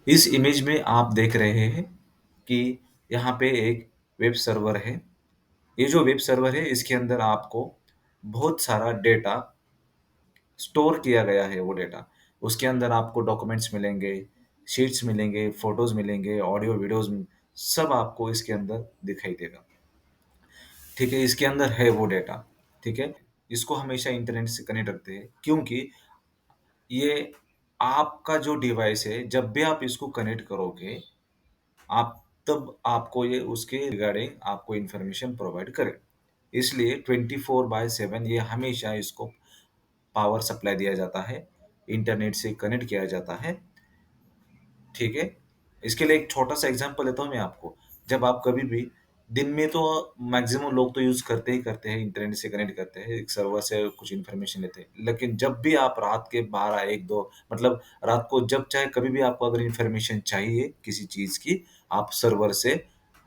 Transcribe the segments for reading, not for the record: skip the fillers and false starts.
इस इमेज में आप देख रहे हैं कि यहाँ पे एक वेब सर्वर है। ये जो वेब सर्वर है इसके अंदर आपको बहुत सारा डेटा स्टोर किया गया है वो डेटा। उसके अंदर आपको डॉक्यूमेंट्स मिलेंगे, शीट्स मिलेंगे, फ़ोटोज़ मिलेंगे, ऑडियो, वीडियोज़ सब आपको इसके अंदर दिखाई देगा। ठीक है? इसके अंदर है वो डेटा, ठीक है? इसको हमेशा इंटरनेट से कनेक्ट रखते हैं क्योंकि ये आपका जो डिवाइस है, जब भी आप इसको कनेक्ट करोगे, आप तब आपको ये उसके रिगार्डिंग आपको इन्फॉर्मेशन प्रोवाइड करे। इसलिए 24/7 ये हमेशा इसको पावर सप्लाई दिया जाता है, इंटरनेट से कनेक्ट किया जाता है, ठीक है? इसके लिए एक छोटा-सा एग्ज़ाम्पल देता हूँ मैं आपको। जब आप कभी भी दिन में तो मैक्सिमम लोग तो यूज़ करते ही करते हैं, इंटरनेट से कनेक्ट करते हैं, एक सर्वर से कुछ इन्फॉर्मेशन लेते हैं। लेकिन जब भी आप रात के 12, 1, 2 मतलब रात को जब चाहे कभी भी आपको अगर इन्फॉर्मेशन चाहिए किसी चीज़ की, आप सर्वर से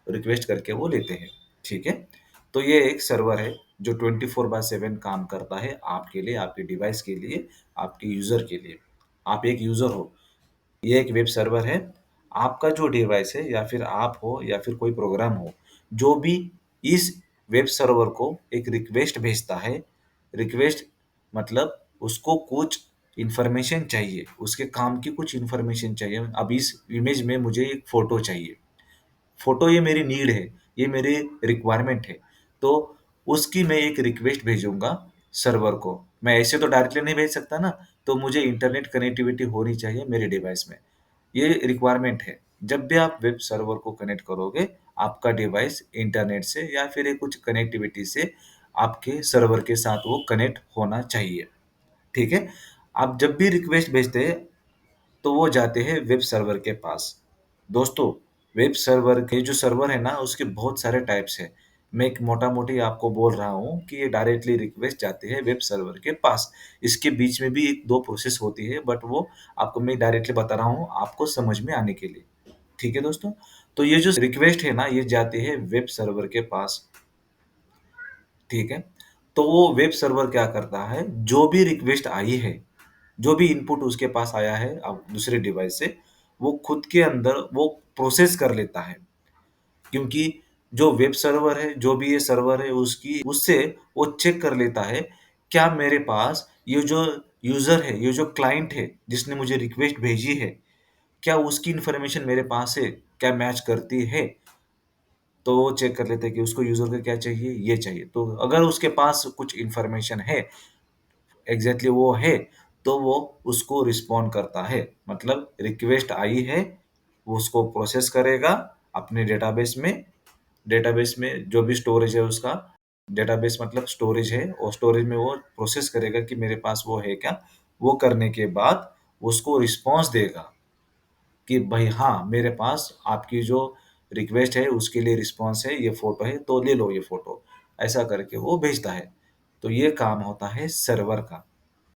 रिक्वेस्ट करके वो लेते हैं, ठीक है? तो ये एक सर्वर है जो 24/7 काम करता है आपके लिए, आपके डिवाइस के लिए, आपके यूज़र के लिए। आप एक यूज़र हो, ये एक वेब सर्वर है। आपका जो डिवाइस है या फिर आप हो या फिर कोई प्रोग्राम हो, जो भी इस वेब सर्वर को एक रिक्वेस्ट भेजता है, रिक्वेस्ट मतलब उसको कुछ इन्फॉर्मेशन चाहिए, उसके काम की कुछ इन्फॉर्मेशन चाहिए। अब इस इमेज में मुझे एक फ़ोटो चाहिए। फ़ोटो ये मेरी नीड है, ये मेरी रिक्वायरमेंट है। तो उसकी मैं एक रिक्वेस्ट भेजूँगा सर्वर को। मैं ऐसे तो डायरेक्टली नहीं भेज सकता ना, तो मुझे इंटरनेट कनेक्टिविटी होनी चाहिए मेरे डिवाइस में। ये रिक्वायरमेंट है। जब भी आप वेब सर्वर को कनेक्ट करोगे, आपका डिवाइस इंटरनेट से या फिर ये कुछ कनेक्टिविटी से आपके सर्वर के साथ वो कनेक्ट होना चाहिए। ठीक है? आप जब भी रिक्वेस्ट भेजते हैं तो वो जाते हैं वेब सर्वर के पास। दोस्तों, वेब सर्वर के जो सर्वर है ना, उसके बहुत सारे टाइप्स हैं। मैं एक मोटा-मोटी आपको बोल रहा हूँ कि ये डायरेक्टली रिक्वेस्ट जाती है वेब सर्वर के पास। इसके बीच में भी 1-2 प्रोसेस होती है, बट वो आपको मैं डायरेक्टली बता रहा हूँ, आपको समझ में आने के लिए। ठीक है दोस्तों? तो ये जो रिक्वेस्ट है ना, ये जाती है वेब सर्वर के पास। ठीक है? तो वो वेब सर्वर क्या करता है, जो भी रिक्वेस्ट आई है, जो भी इनपुट उसके पास आया है दूसरे डिवाइस से, वो खुद के अंदर वो प्रोसेस कर लेता है। क्योंकि जो वेब सर्वर है, जो भी ये सर्वर है उसकी उससे वो चेक कर लेता है, क्या मेरे पास ये जो यूज़र है, ये जो क्लाइंट है, जिसने मुझे रिक्वेस्ट भेजी है, क्या उसकी इन्फॉर्मेशन मेरे पास है, क्या मैच करती है? तो वो चेक कर लेते हैं कि उसको यूज़र को क्या चाहिए, ये चाहिए। तो अगर उसके पास कुछ इन्फॉर्मेशन है, एग्ज़ैक्टली वो है, तो वो उसको रिस्पॉन्ड करता है। मतलब रिक्वेस्ट आई है, वो उसको प्रोसेस करेगा अपने डेटाबेस में जो भी स्टोरेज है उसका, डेटाबेस मतलब स्टोरेज है और स्टोरेज में वो प्रोसेस करेगा कि मेरे पास वो है क्या? वो करने के बाद उसको रिस्पॉन्स देगा कि भाई हाँ, मेरे पास आपकी जो रिक्वेस्ट है उसके लिए रिस्पॉन्स है, ये फ़ोटो है, तो ले लो ये फ़ोटो। ऐसा करके वो भेजता है। तो ये काम होता है सर्वर का।